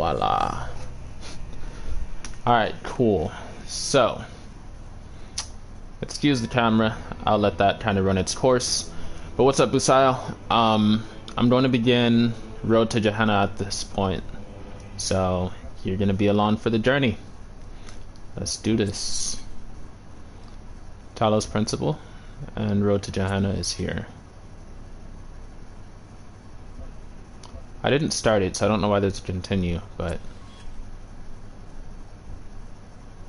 Voila. Alright, cool. So, excuse the camera. I'll let that kind of run its course. But what's up, Busail? I'm going to begin Road to Gehenna at this point. So, you're going to be along for the journey. Let's do this. Talos Principle and Road to Gehenna is here. I didn't start it, so I don't know why there's a continue, but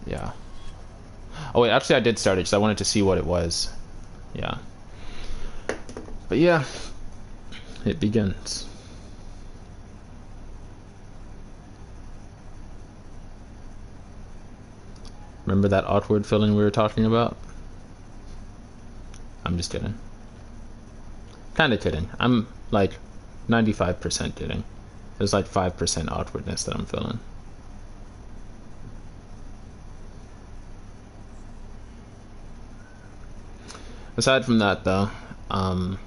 yeah. Oh wait, actually I did start it because I wanted to see what it was. Yeah. But yeah, it begins. Remember that awkward feeling we were talking about? I'm just kidding. Kinda kidding. I'm like 95% kidding. There's like 5% awkwardness that I'm feeling. Aside from that though, I've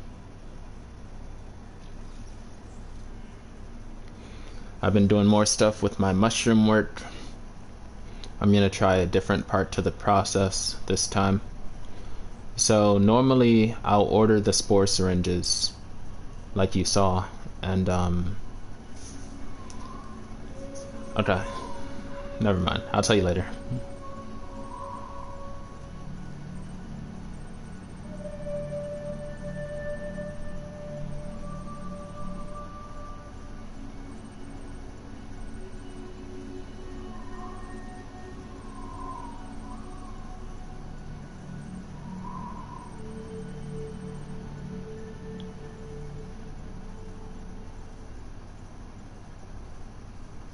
been doing more stuff with my mushroom work. I'm gonna try a different part to the process this time. So normally I'll order the spore syringes like you saw, and okay, never mind, I'll tell you later.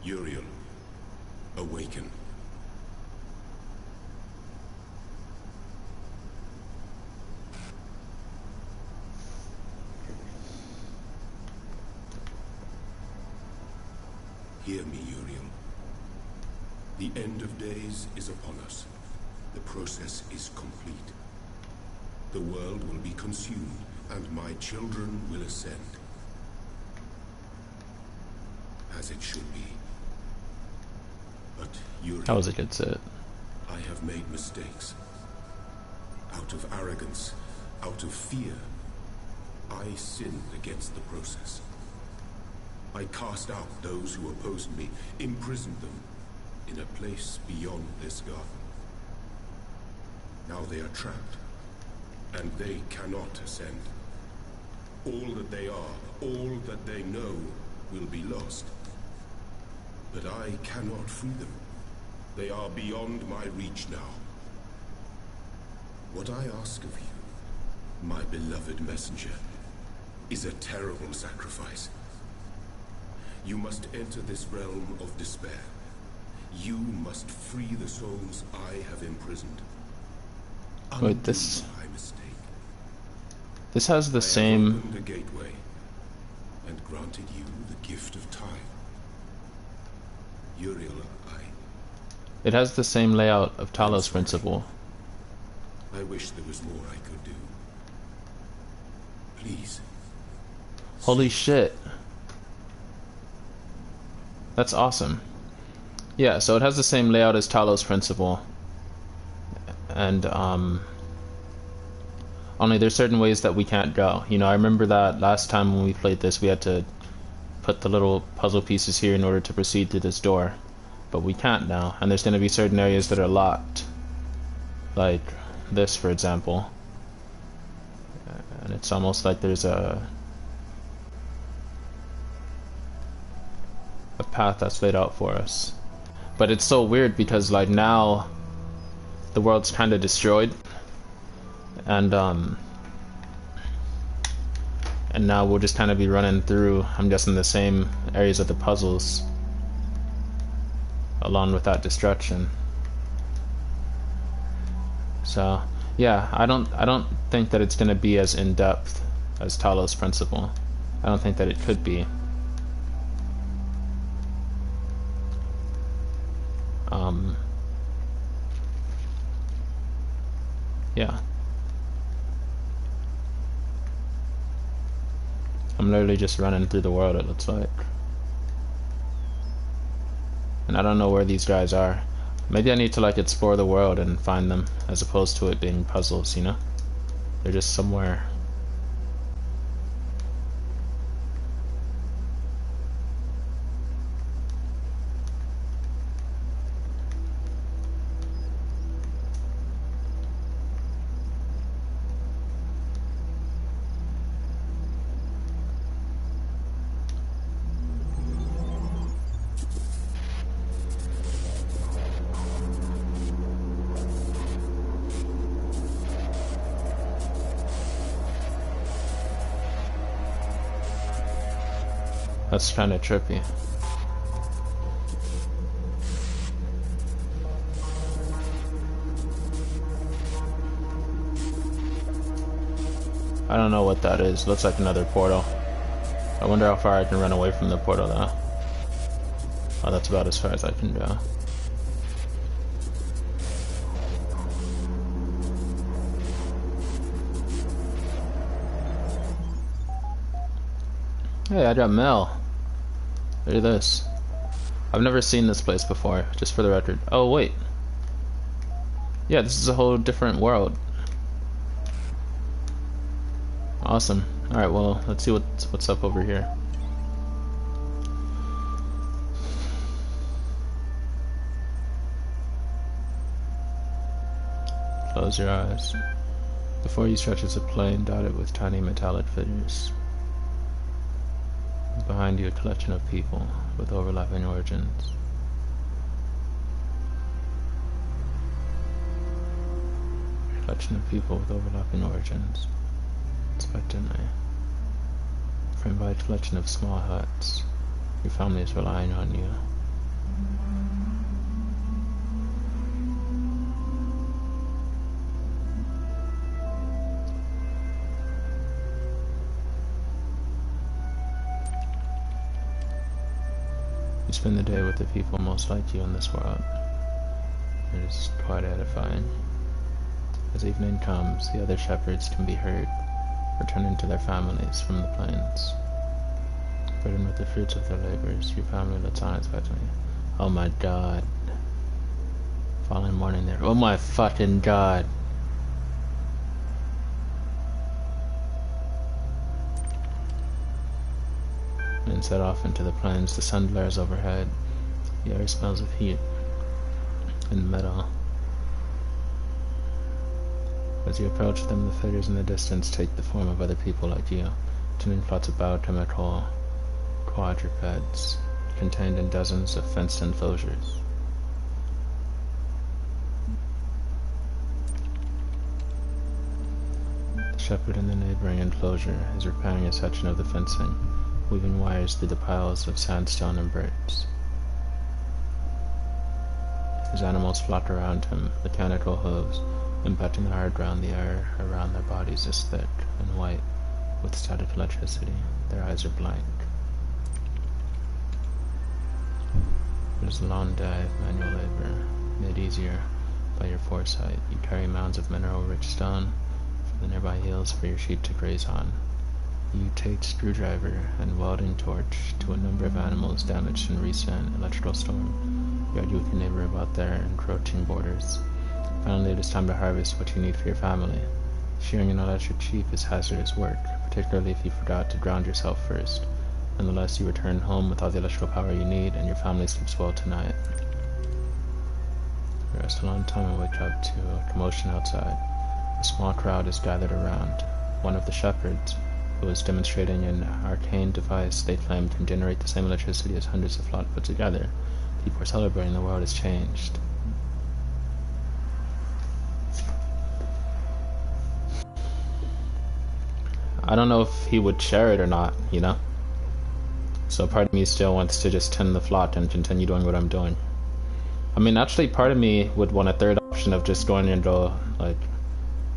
Uriel, awaken. Hear me, Uriel. The end of days is upon us. The process is complete. The world will be consumed, and my children will ascend. As it should be. But Uriel, That was a good set. I have made mistakes. Out of arrogance, out of fear, I sinned against the process. I cast out those who opposed me, imprisoned them in a place beyond this garden. Now they are trapped, and they cannot ascend. All that they are, all that they know, will be lost. But I cannot free them. They are beyond my reach now. What I ask of you, my beloved messenger, is a terrible sacrifice. You must enter this realm of despair. You must free the souls I have imprisoned. Wait, this... my mistake. This has the I same... have opened a gateway and granted you the gift of time. Uriel, It has the same layout of Talos Principle. I wish there was more I could do. Please. Holy shit. That's awesome. Yeah, so it has the same layout as Talos Principle. And, only there's certain ways that we can't go. You know, I remember that last time when we played this, we had to put the little puzzle pieces here in order to proceed to this door. But we can't now, and there's going to be certain areas that are locked. Like this, for example. And it's almost like there's a path that's laid out for us. But it's so weird because like now the world's kind of destroyed, and now we'll just kind of be running through, I'm guessing, the same areas of the puzzles along with that destruction. So yeah, I don't think that it's gonna be as in-depth as Talos Principle. I don't think that it could be. Yeah. I'm literally just running through the world, it looks like. and I don't know where these guys are. Maybe I need to like explore the world and find them, as opposed to it being puzzles, you know? They're just somewhere. That's kind of trippy. I don't know what that is. Looks like another portal. I wonder how far I can run away from the portal though. Oh, that's about as far as I can go. Hey, I got mail. Look at this. I've never seen this place before, just for the record. Oh, wait. Yeah, this is a whole different world. Awesome. Alright, well, let's see what's up over here. Close your eyes. Before you stretches a plain dotted with tiny metallic figures. Behind you, a collection of people with overlapping origins. A collection of people with overlapping origins. Expectantly. Framed by a collection of small huts. Your family is relying on you. You spend the day with the people most like you in this world. It is quite edifying. As evening comes, the other shepherds can be heard, returning to their families from the plains. Burdened with the fruits of their labors, your family looks on expectantly. Oh my god. Falling morning there. Oh my fucking god. And set off into the plains. The sun glares overhead. The air smells of heat and metal. As you approach them, the figures in the distance take the form of other people like you, tending plots of biochemical quadrupeds, contained in dozens of fenced enclosures. The shepherd in the neighboring enclosure is repairing a section of the fencing, weaving wires through the piles of sandstone and bricks. His animals flock around him, mechanical hooves impacting the hard ground. The air around their bodies is thick and white with static electricity. Their eyes are blank. It is a long day of manual labor, made easier by your foresight. You carry mounds of mineral-rich stone from the nearby hills for your sheep to graze on. You take screwdriver and welding torch to a number of animals damaged in recent electrical storm. You argue with your neighbor about their encroaching borders. Finally, it is time to harvest what you need for your family. Shearing an electric sheep is hazardous work, particularly if you forgot to ground yourself first. Nonetheless, you return home with all the electrical power you need, and your family sleeps well tonight. You rest a long time and wake up to a commotion outside. A small crowd is gathered around. One of the shepherds, who is demonstrating an arcane device they claim can generate the same electricity as hundreds of flots put together. People are celebrating the world has changed. I don't know if he would share it or not, you know? So part of me still wants to just tend the flock and continue doing what I'm doing. I mean, actually part of me would want a third option of just going and like,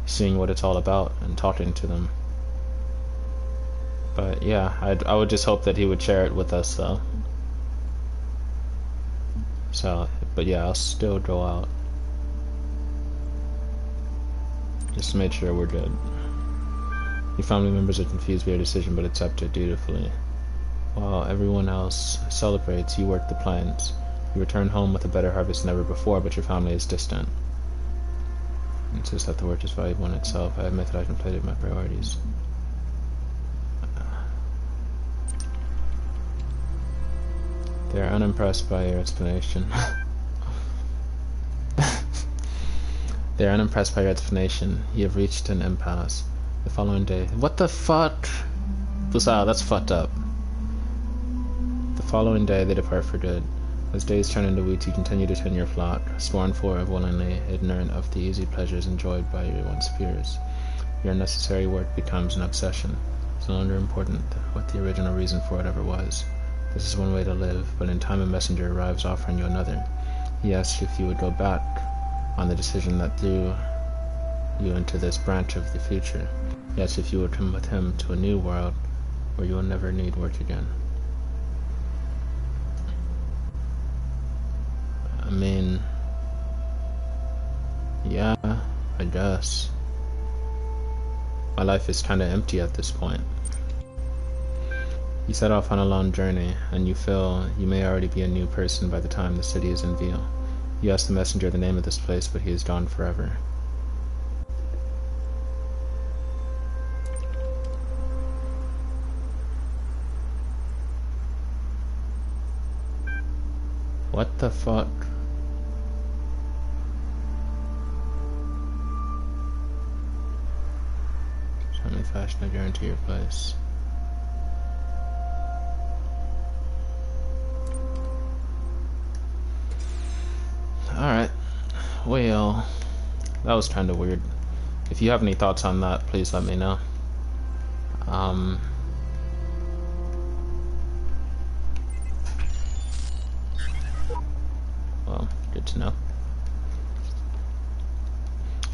seeing what it's all about and talking to them. But yeah, I would just hope that he would share it with us though. So, but yeah, I'll still go out. Just to make sure we're good. Your family members are confused by your decision, but accept it dutifully. While everyone else celebrates, you work the plains. You return home with a better harvest than ever before, but your family is distant. It's just that the work is valuable in itself. I admit that I conflated my priorities. They are unimpressed by your explanation. They are unimpressed by your explanation. You have reached an impasse. The following day... What the fuck? Fusao, that's fucked up. The following day, they depart for good. As days turn into weeks, you continue to tend your flock, scornful or willingly ignorant of the easy pleasures enjoyed by your once peers. Your unnecessary work becomes an obsession. It's no longer important what the original reason for it ever was. This is one way to live, but in time a messenger arrives offering you another. He asks if you would go back on the decision that threw you into this branch of the future. He asks if you would come with him to a new world where you will never need work again. I mean, yeah, I guess. My life is kinda empty at this point. You set off on a long journey, and you feel you may already be a new person by the time the city is in view. You ask the messenger the name of this place, but he is gone forever. What the fuck? Family fashion, I guarantee your place. Alright. Well, that was kind of weird. If you have any thoughts on that, please let me know. Well, good to know.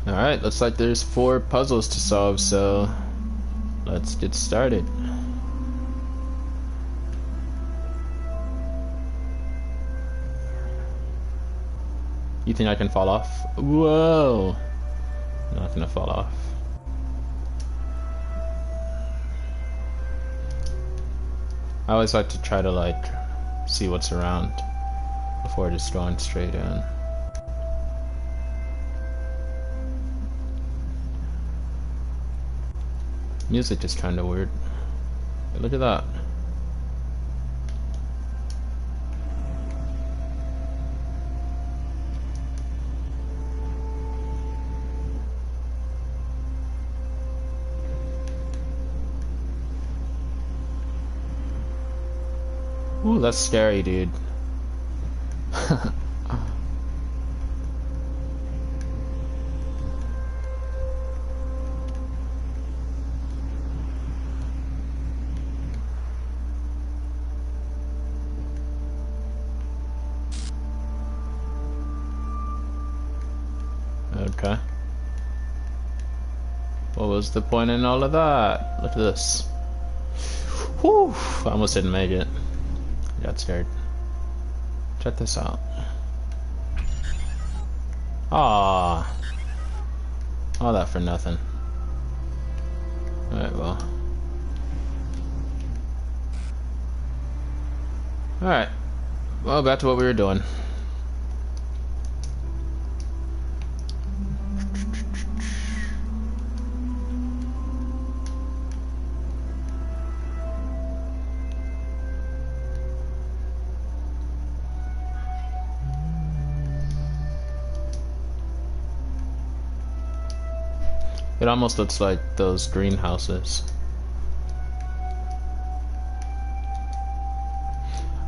Alright, looks like there's 4 puzzles to solve, so let's get started. You think I can fall off? Whoa! I'm not gonna fall off. I always like to try to like see what's around before just going straight in. Music is kinda weird. Hey, look at that. Ooh, that's scary, dude. Okay. What was the point in all of that? Look at this. Whew, I almost didn't make it. Got scared. Check this out. Ah, all that for nothing. Alright, well. Alright. Well, back to what we were doing. It almost looks like those greenhouses.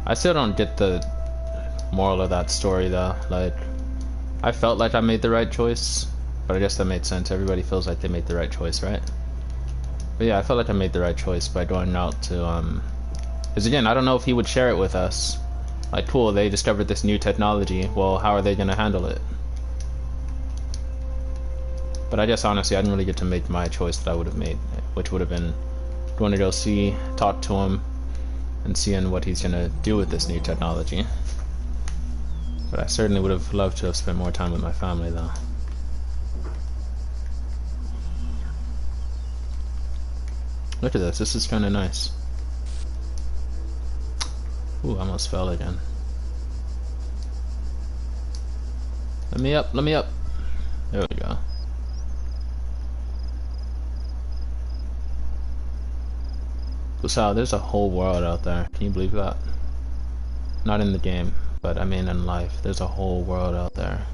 I still don't get the moral of that story though. Like, I felt like I made the right choice, but I guess that made sense. Everybody feels like they made the right choice, right? But yeah, I felt like I made the right choice by going out to, because again, I don't know if he would share it with us. Like, cool, they discovered this new technology. Well, how are they gonna handle it? But I guess honestly, I didn't really get to make my choice that I would have made, which would have been going to go see, talk to him, and seeing what he's going to do with this new technology. But I certainly would have loved to have spent more time with my family, though. Look at this. This is kind of nice. Ooh, I almost fell again. Let me up, let me up. There we go. So there's a whole world out there. Can you believe that? Not in the game, but I mean in life. There's a whole world out there.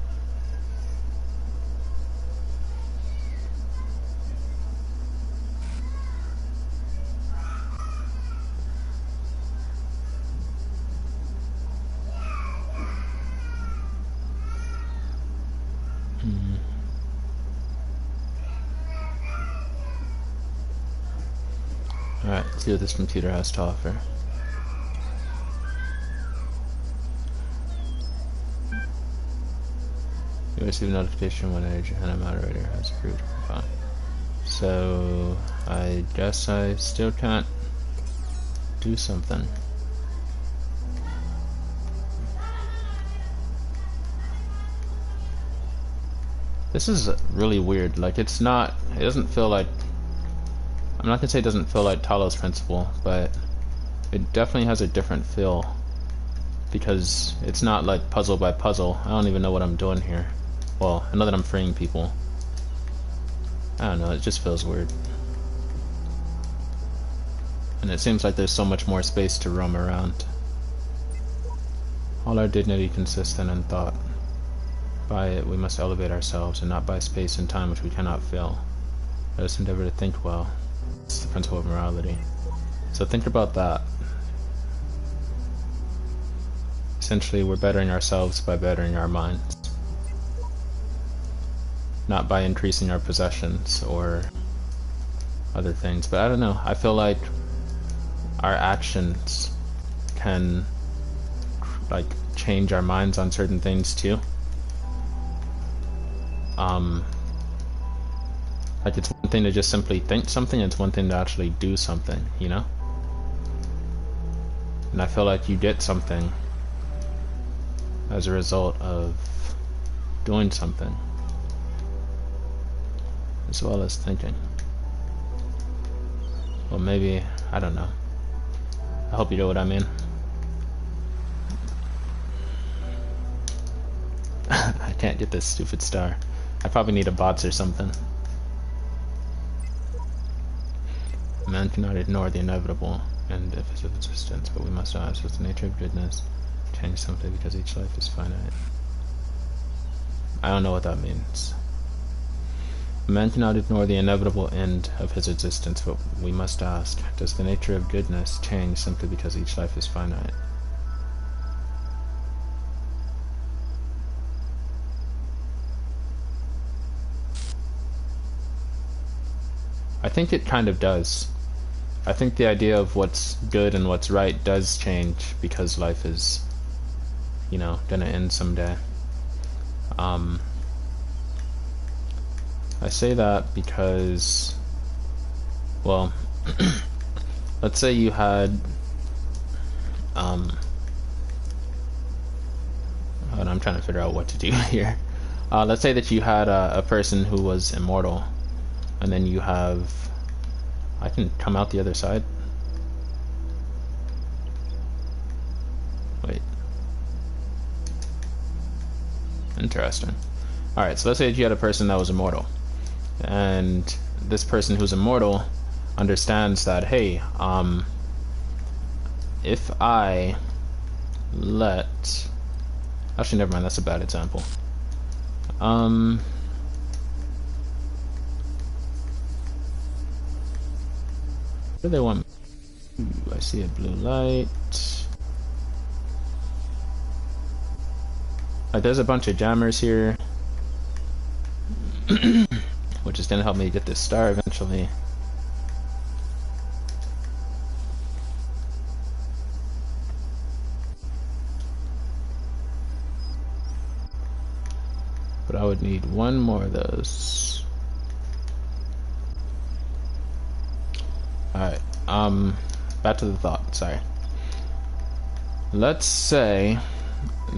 Alright, let's see what this computer has to offer. You receive a notification when a HANA moderator has approved. Fine. So, I guess I still can't do something. This is really weird. Like, it doesn't feel like, I'm not gonna say it doesn't feel like Talos Principle, but it definitely has a different feel. Because it's not like puzzle by puzzle. I don't even know what I'm doing here. Well, I know that I'm freeing people. I don't know, it just feels weird. And it seems like there's so much more space to roam around. All our dignity consists in thought. By it we must elevate ourselves, and not by space and time which we cannot fill. Let us endeavor to think well. It's the principle of morality. So think about that. Essentially, we're bettering ourselves by bettering our minds. Not by increasing our possessions or other things. But I don't know, I feel like our actions can like change our minds on certain things too. Like it's one thing to just simply think something, it's one thing to actually do something, you know? And I feel like you get something as a result of doing something, as well as thinking. Well, maybe, I don't know. I hope you know what I mean. I can't get this stupid star. I probably need a bots or something. Man cannot ignore the inevitable and of his existence, but we must ask what's the nature of goodness. Change something because each life is finite. I don't know what that means. Man cannot ignore the inevitable end of his existence, but we must ask, does the nature of goodness change simply because each life is finite? I think it kind of does. I think the idea of what's good and what's right does change because life is, you know, gonna end someday. I say that because, well, let's say you had, I'm trying to figure out what to do here. Let's say that you had a person who was immortal, and then you have, I can come out the other side. Wait. Interesting. Alright, so let's say that you had a person that was immortal. And this person who's immortal understands that, hey, if I let... Actually, never mind, that's a bad example. Where do they want me? Ooh, I see a blue light. Like, there's a bunch of jammers here. Which is gonna help me get this star eventually. But I would need one more of those. Alright, back to the thought, sorry. Let's say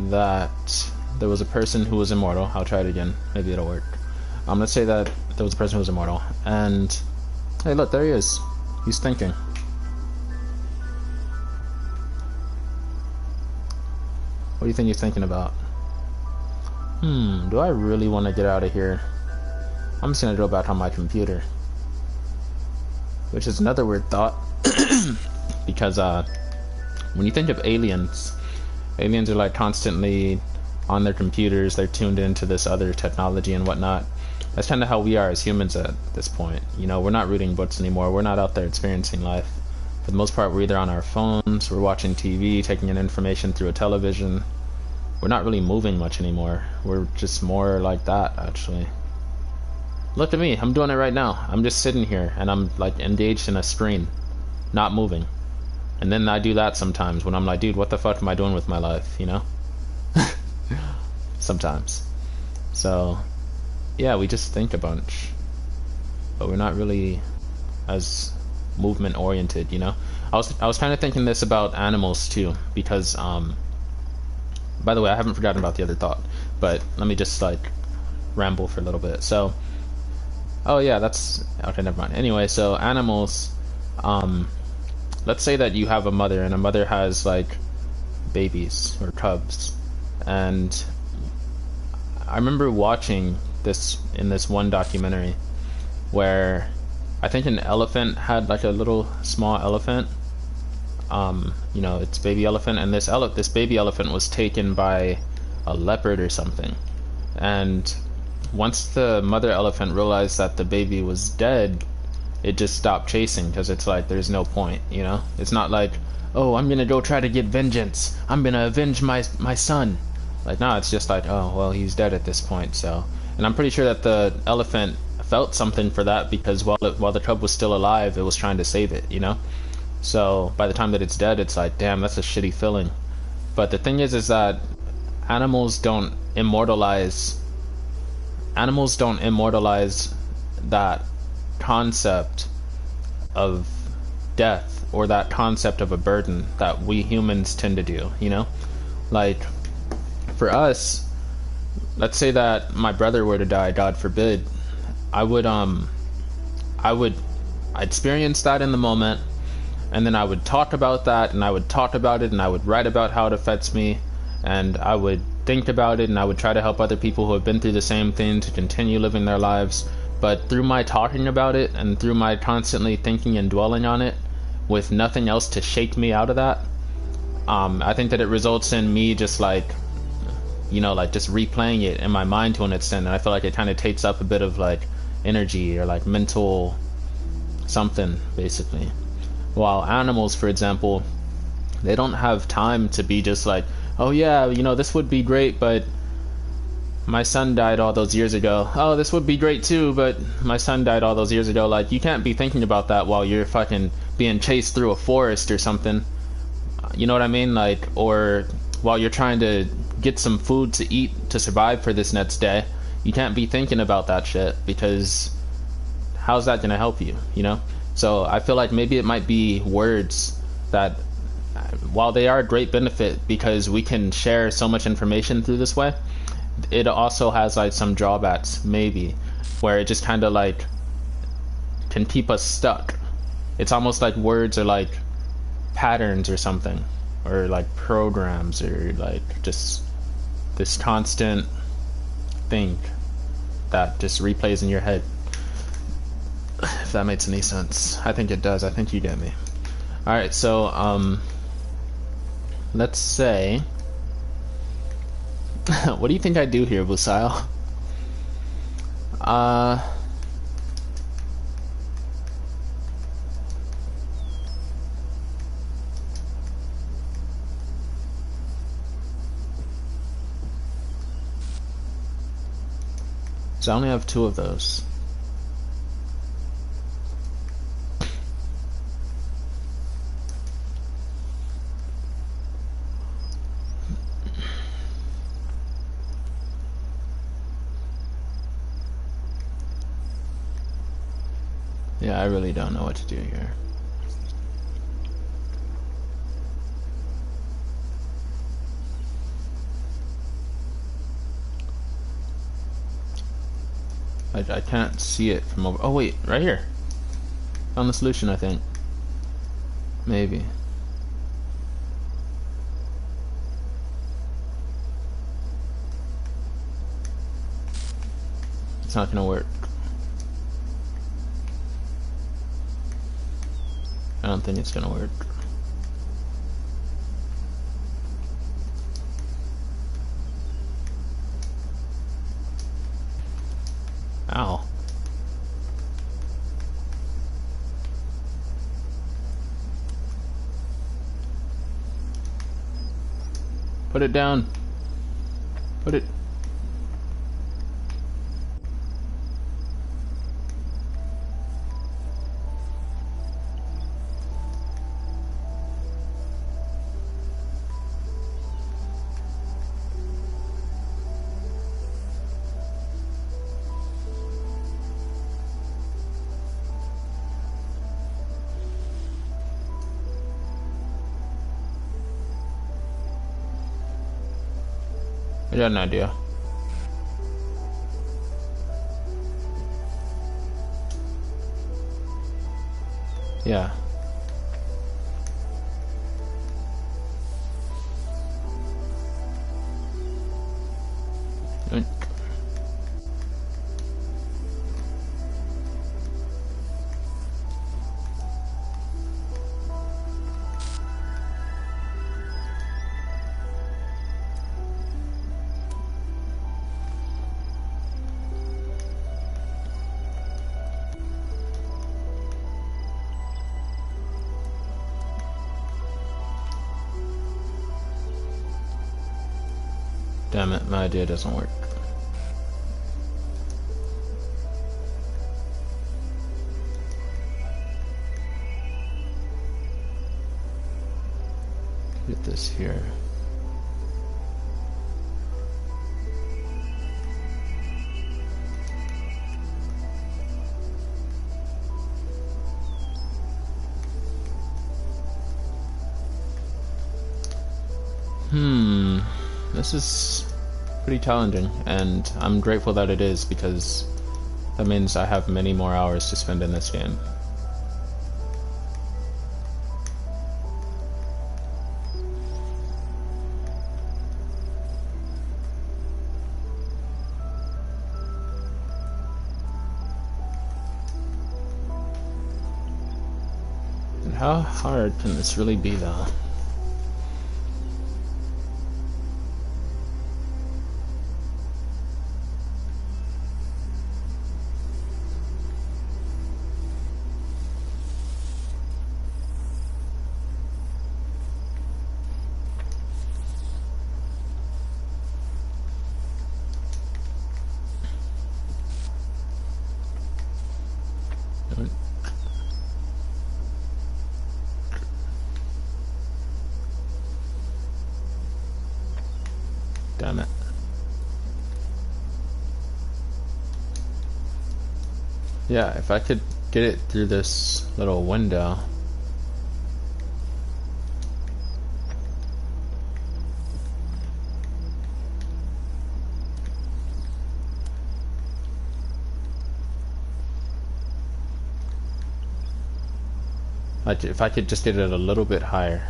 that there was a person who was immortal. I'll try it again, maybe it'll work. Let's say that there was a person who was immortal, and hey, look, there he is. He's thinking. What do you think he's thinking about? Do I really want to get out of here? I'm just gonna go back on my computer. Which is another weird thought. Because when you think of aliens, aliens are like constantly on their computers, they're tuned into this other technology and whatnot. That's kind of how we are as humans at this point. You know, we're not reading books anymore, we're not out there experiencing life. For the most part, we're either on our phones, we're watching TV, taking in information through a television. We're not really moving much anymore. We're just more like that, actually. Look at me, I'm doing it right now. I'm just sitting here and I'm like engaged in a screen, not moving. And then I do that sometimes when I'm like, dude, what the fuck am I doing with my life, you know? Sometimes. So, yeah, we just think a bunch. But we're not really as movement oriented, you know? I was kind of thinking this about animals too, because by the way, I haven't forgotten about the other thought, but let me just like ramble for a little bit. So, oh yeah, that's okay, never mind. Anyway, so animals, let's say that you have a mother and a mother has like babies or cubs, and I remember watching this in this one documentary where I think an elephant had like a little small elephant, you know, its baby elephant, and this baby elephant was taken by a leopard or something. And once the mother elephant realized that the baby was dead, it just stopped chasing, because it's like there's no point, you know? It's not like, oh, I'm gonna go try to get vengeance, I'm gonna avenge my son. Like, no, it's just like, oh, well, he's dead at this point. So, and I'm pretty sure that the elephant felt something for that, because while the cub was still alive, it was trying to save it, you know? So by the time that it's dead, it's like, damn, that's a shitty feeling. But the thing is that animals don't immortalize that concept of death, or that concept of a burden that we humans tend to do, you know? Like, for us, let's say that my brother were to die, God forbid, I'd experience that in the moment, and then I would talk about that, and I would talk about it, and I would write about how it affects me, and I would think about it, and I would try to help other people who have been through the same thing to continue living their lives. But through my talking about it, and through my constantly thinking and dwelling on it, with nothing else to shake me out of that, I think that it results in me just like, you know, like just replaying it in my mind to an extent, and I feel like it kind of takes up a bit of like energy or like mental something, basically. While animals, for example, they don't have time to be just like, oh yeah, you know, this would be great, but my son died all those years ago. Oh, this would be great too, but my son died all those years ago. Like, you can't be thinking about that while you're fucking being chased through a forest or something. You know what I mean? Like, or while you're trying to get some food to eat to survive for this next day. You can't be thinking about that shit, because how's that gonna help you, you know? So I feel like maybe it might be words that, while they are a great benefit because we can share so much information through this way, it also has like some drawbacks, maybe, where it just kind of like can keep us stuck. It's almost like words are like patterns or something, or like programs, or like just this constant thing that just replays in your head. If that makes any sense. I think it does. I think you get me. Alright, so let's say what do you think I do here, Busail? So I only have 2 of those. Yeah, I really don't know what to do here. I can't see it from over. Oh wait, right here. Found the solution, I think. Maybe. It's not gonna work. I don't think it's gonna work. Ow. Put it down. Put it. I got an idea. Yeah. Damn it, my idea doesn't work. Get this here. This is pretty challenging, and I'm grateful that it is, because that means I have many more hours to spend in this game. And how hard can this really be, though? Damn it. Yeah, if I could get it through this little window. If I could just get it a little bit higher.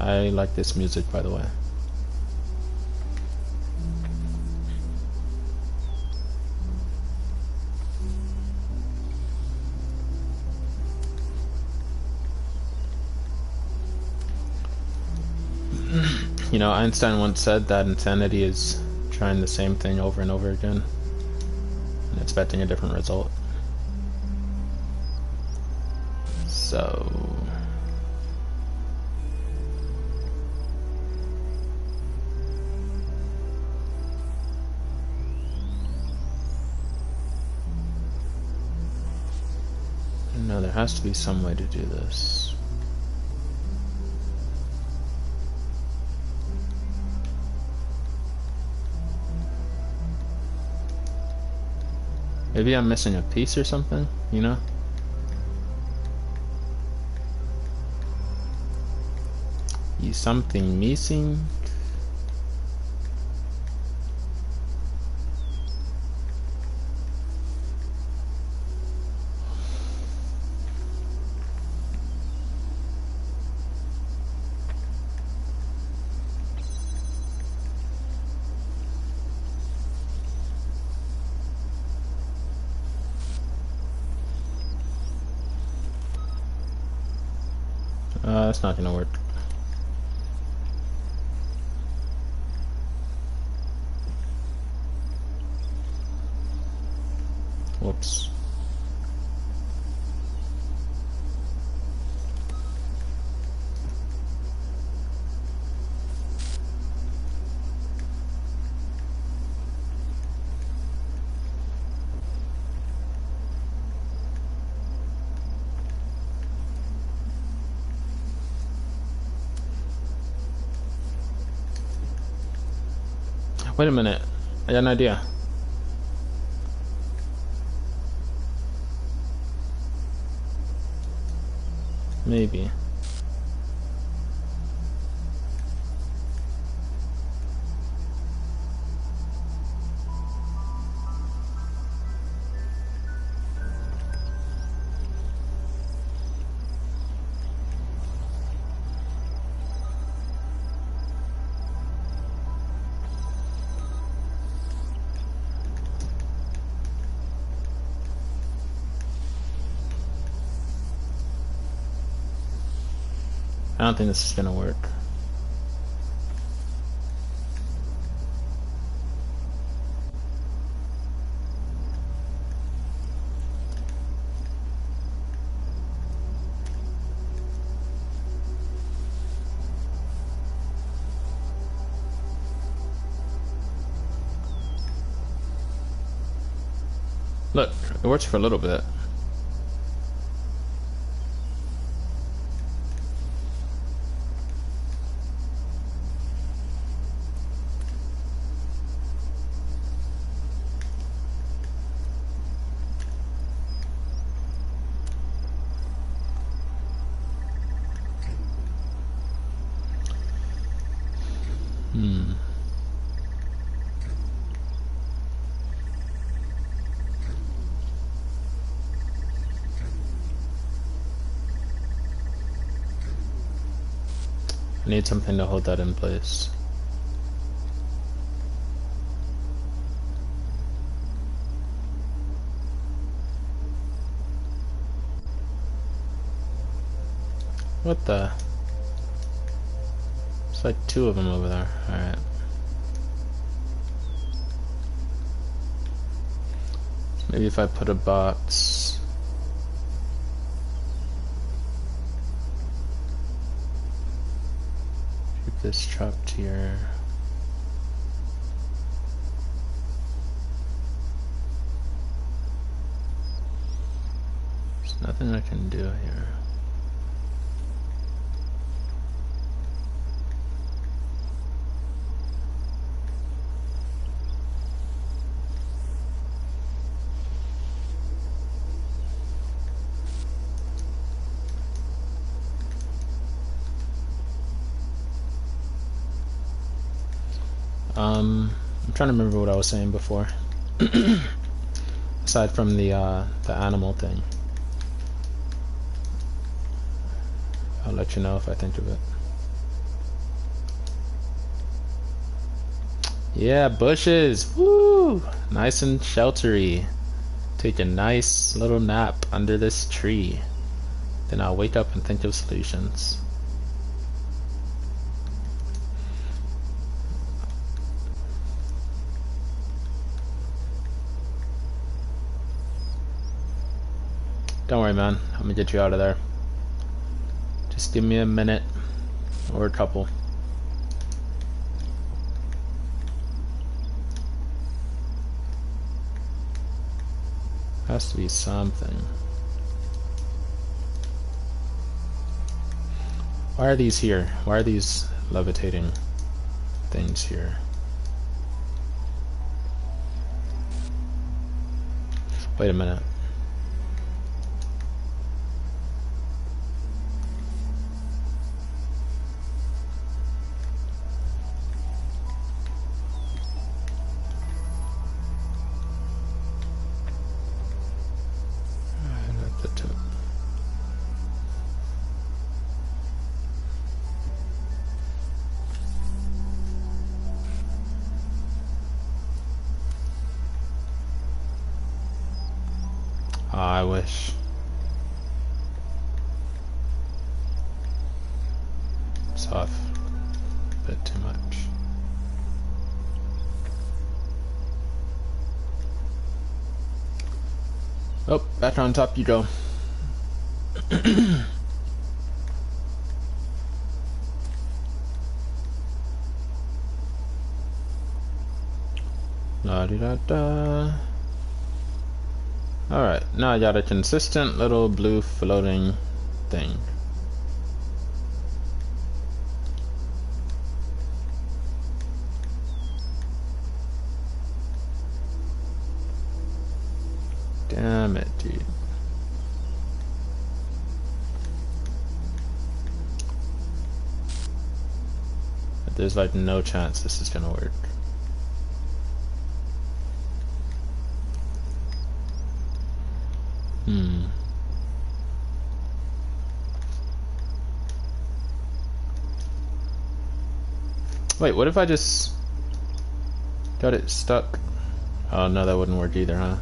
I like this music, by the way. You know, Einstein once said that insanity is trying the same thing over and over again and expecting a different result. So... no, there has to be some way to do this. Maybe I'm missing a piece or something, you know? Is something missing? That's not gonna work. Whoops. Wait a minute. I got an idea. Maybe. I don't think this is gonna work. Look, it works for a little bit. I need something to hold that in place. What the? It's like two of them over there. Alright. Maybe if I put a box. Keep this trapped here. There's nothing I can do here. I'm trying to remember what I was saying before. Aside from the animal thing. I'll let you know if I think of it. Yeah, bushes! Woo! Nice and sheltery. Take a nice little nap under this tree. Then I'll wake up and think of solutions. Don't worry, man. I'm gonna get you out of there. Just give me a minute. Or a couple. Has to be something. Why are these here? Why are these levitating things here? Wait a minute. Oh, I wish. It's off a bit too much. Oh, back on top you go. La di da da. Alright, now I got a consistent little blue floating thing. Damn it, dude. There's like no chance this is gonna work. Wait, what if I just got it stuck? Oh no, that wouldn't work either, huh?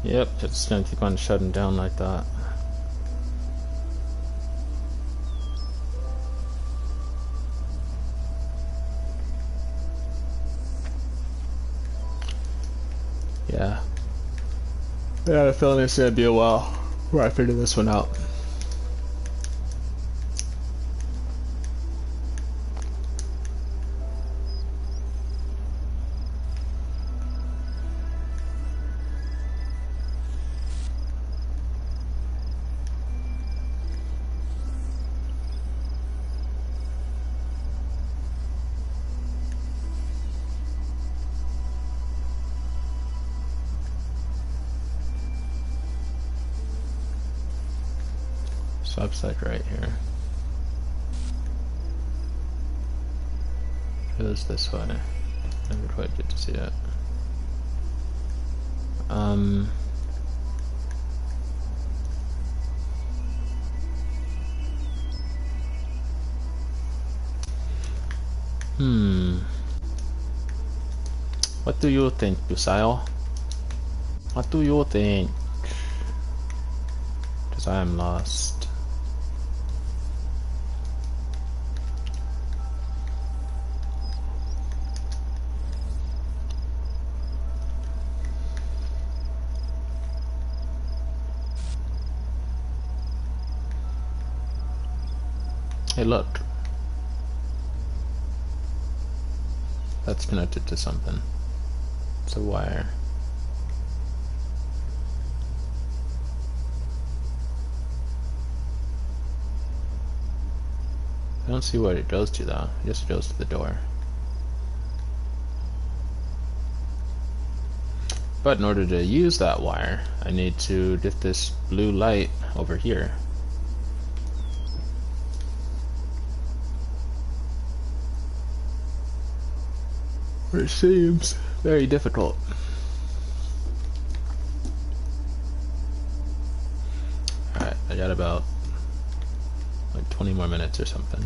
Yep, it's gonna keep on shutting down like that. Yeah. I had a feeling it's gonna be a while before I figure this one out. So it's like right here. It goes this way. Never quite get to see it. What do you think, Busail? What do you think? Because I am lost. Hey, look. That's connected to something. It's a wire. I don't see what it goes to though. It just goes to the door. But in order to use that wire, I need to get this blue light over here. Which seems very difficult. Alright, I got about like 20 more minutes or something.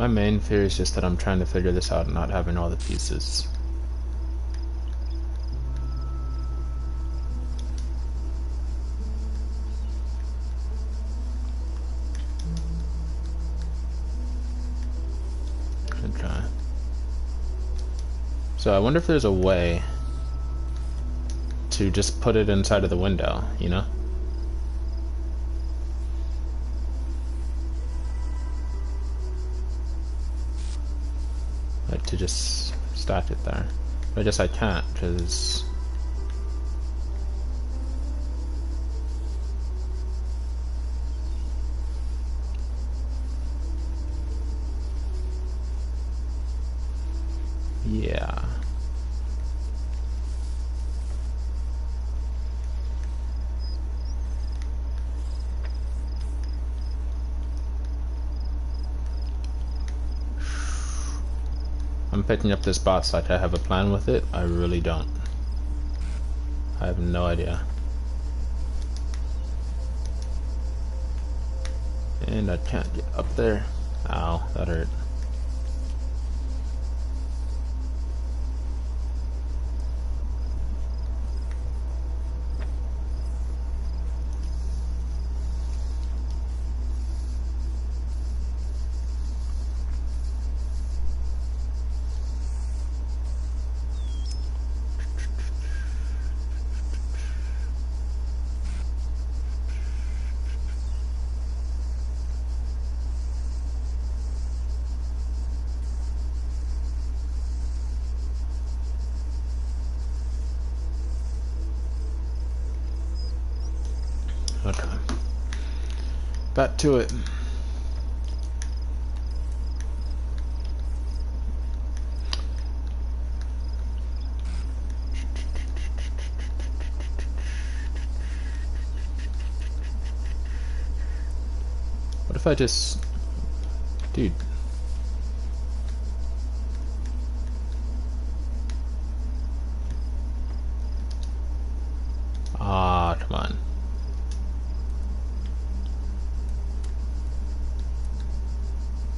My main fear is just that I'm trying to figure this out and not having all the pieces. So I wonder if there's a way to just put it inside of the window, you know? Like to just stack it there. But I guess I can't, because... yeah. I'm picking up this box like I have a plan with it. I really don't. I have no idea. And I can't get up there. Ow, that hurt. Okay. Back to it. What if I just... Dude. Ah, come on.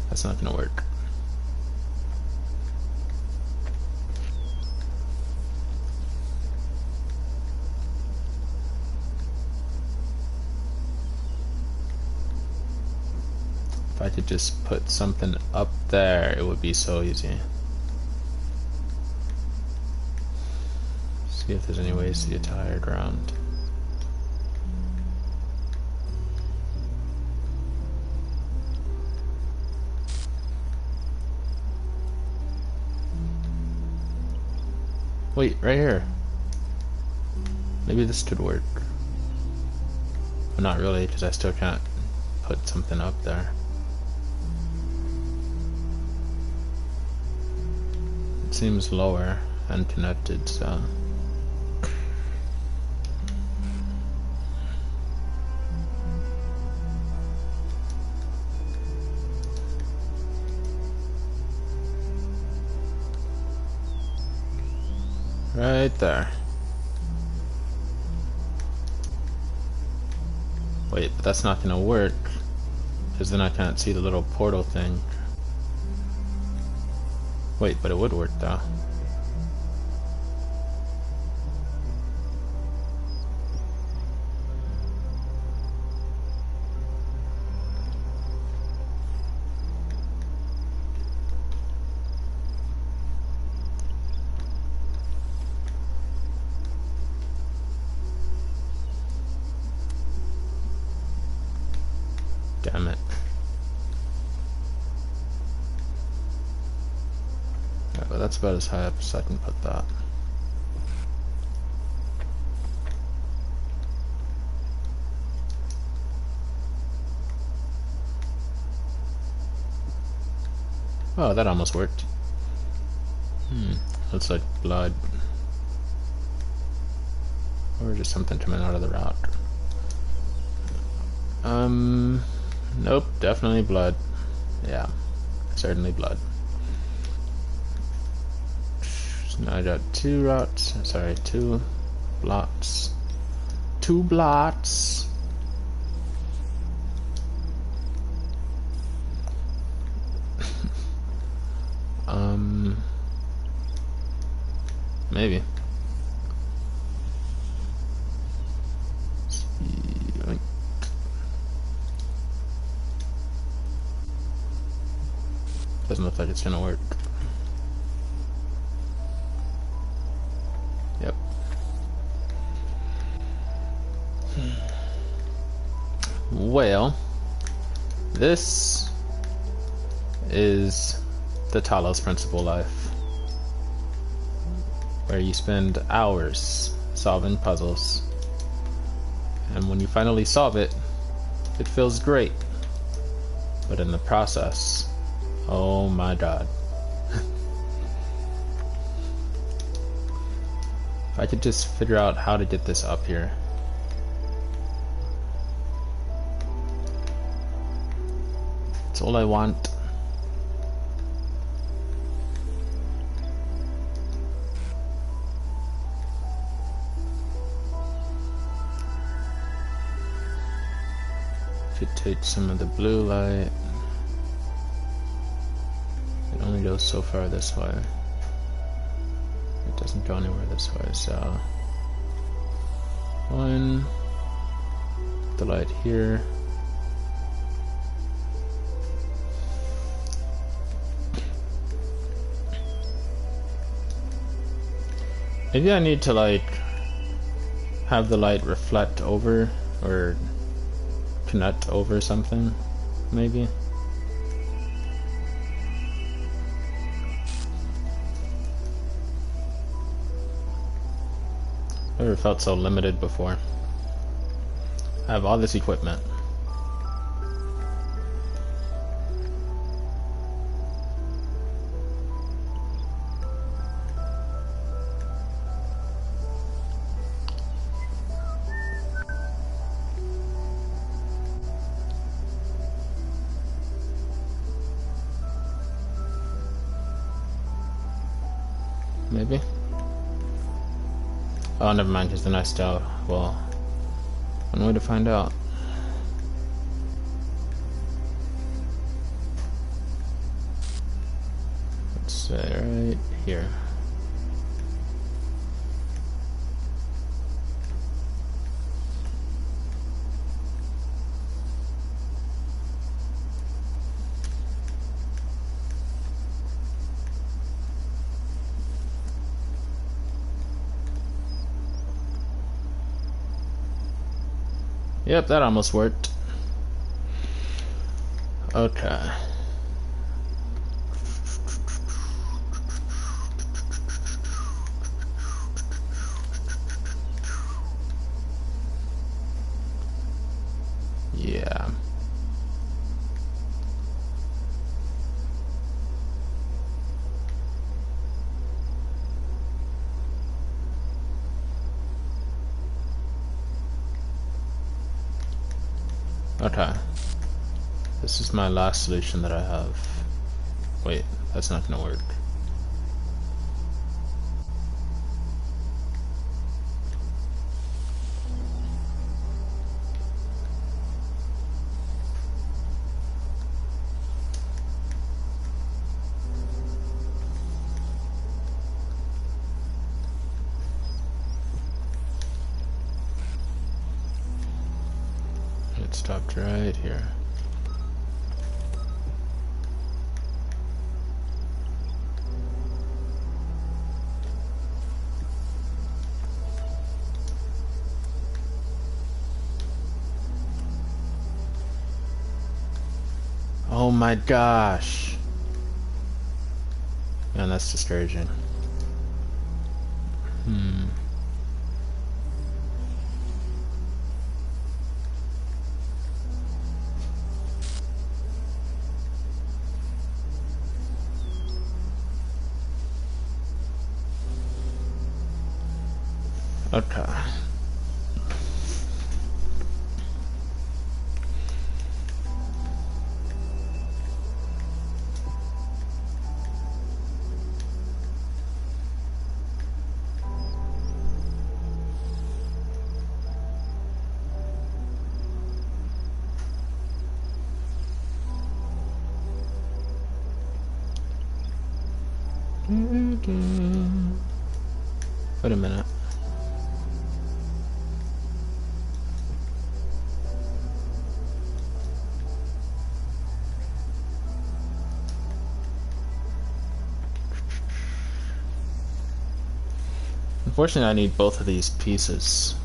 That's not gonna work. If I could just put something up there, it would be so easy. See if there's any ways to get tired around. Wait, right here. Maybe this could work. Well, not really, because I still can't put something up there. It seems lower and connected, so... right there. Wait, but that's not gonna work, because then I can't see the little portal thing. Wait, but it would work though. Damn it. Alright, well that's about as high up as I can put that. Oh, that almost worked. Looks like blood. Or just something coming out of the rock. Nope, definitely blood. Yeah, certainly blood. So now I got two rots, sorry, two blots. Two blots. Maybe. Doesn't look like it's gonna work. Yep. Well, this is the Talos Principle life, where you spend hours solving puzzles, and when you finally solve it, it feels great. But in the process, oh my god. If I could just figure out how to get this up here. That's all I want. Could take some of the blue light. It only goes so far this way. It doesn't go anywhere this way, so one, the light here. Maybe I need to like have the light reflect over or connect over something, maybe. Never felt so limited before. I have all this equipment. Maybe. Oh, never mind, because then I still, well, one way to find out. Let's say right here. Yep, that almost worked. Okay. Yeah. Okay. This is my last solution that I have. Wait, that's not gonna work. It stopped right here. Oh my gosh. Man, that's discouraging. Okay. Wait a minute. Unfortunately, I need both of these pieces.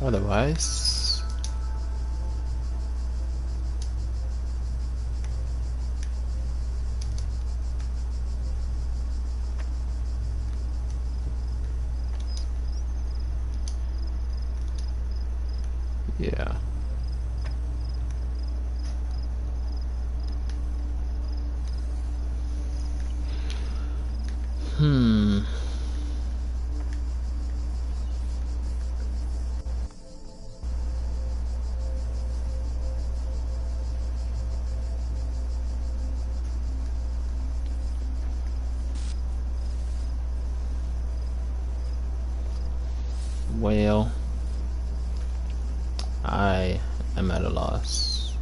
Otherwise, yeah. Well, I am at a loss.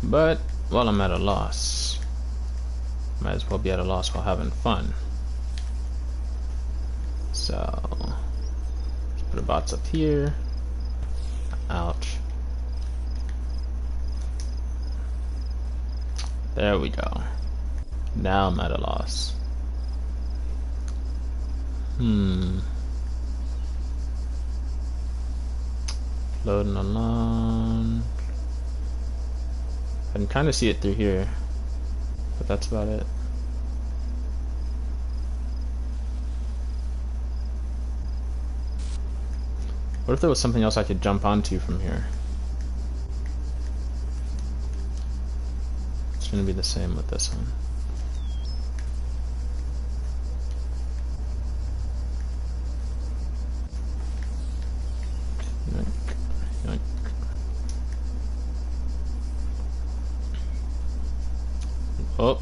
But while I'm at a loss, might as well be at a loss while having fun. So, let's put a box up here. Ouch. There we go. Now I'm at a loss. Loading along. I can kind of see it through here, but that's about it. What if there was something else I could jump onto from here? It's gonna be the same with this one. Yoink, yoink. Oh.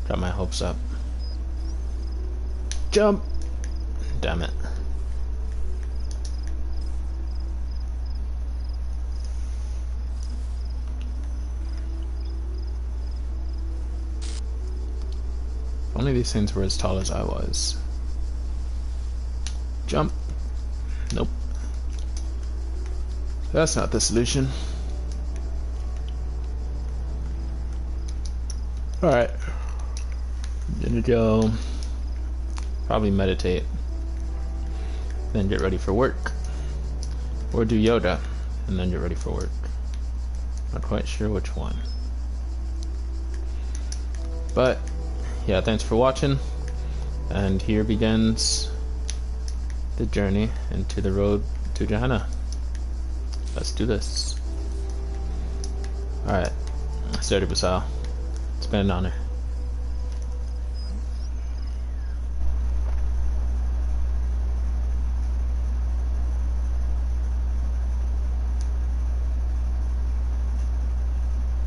Got my hopes up. Jump! Damn it. If only these things were as tall as I was. Jump. Nope. That's not the solution. Alright. Gonna go probably meditate. Then get ready for work. Or do yoga and then get ready for work. Not quite sure which one. But yeah, thanks for watching. And here begins the journey into the road to Gehenna. Let's do this. Alright. Sturdy Basal. It's been an honor.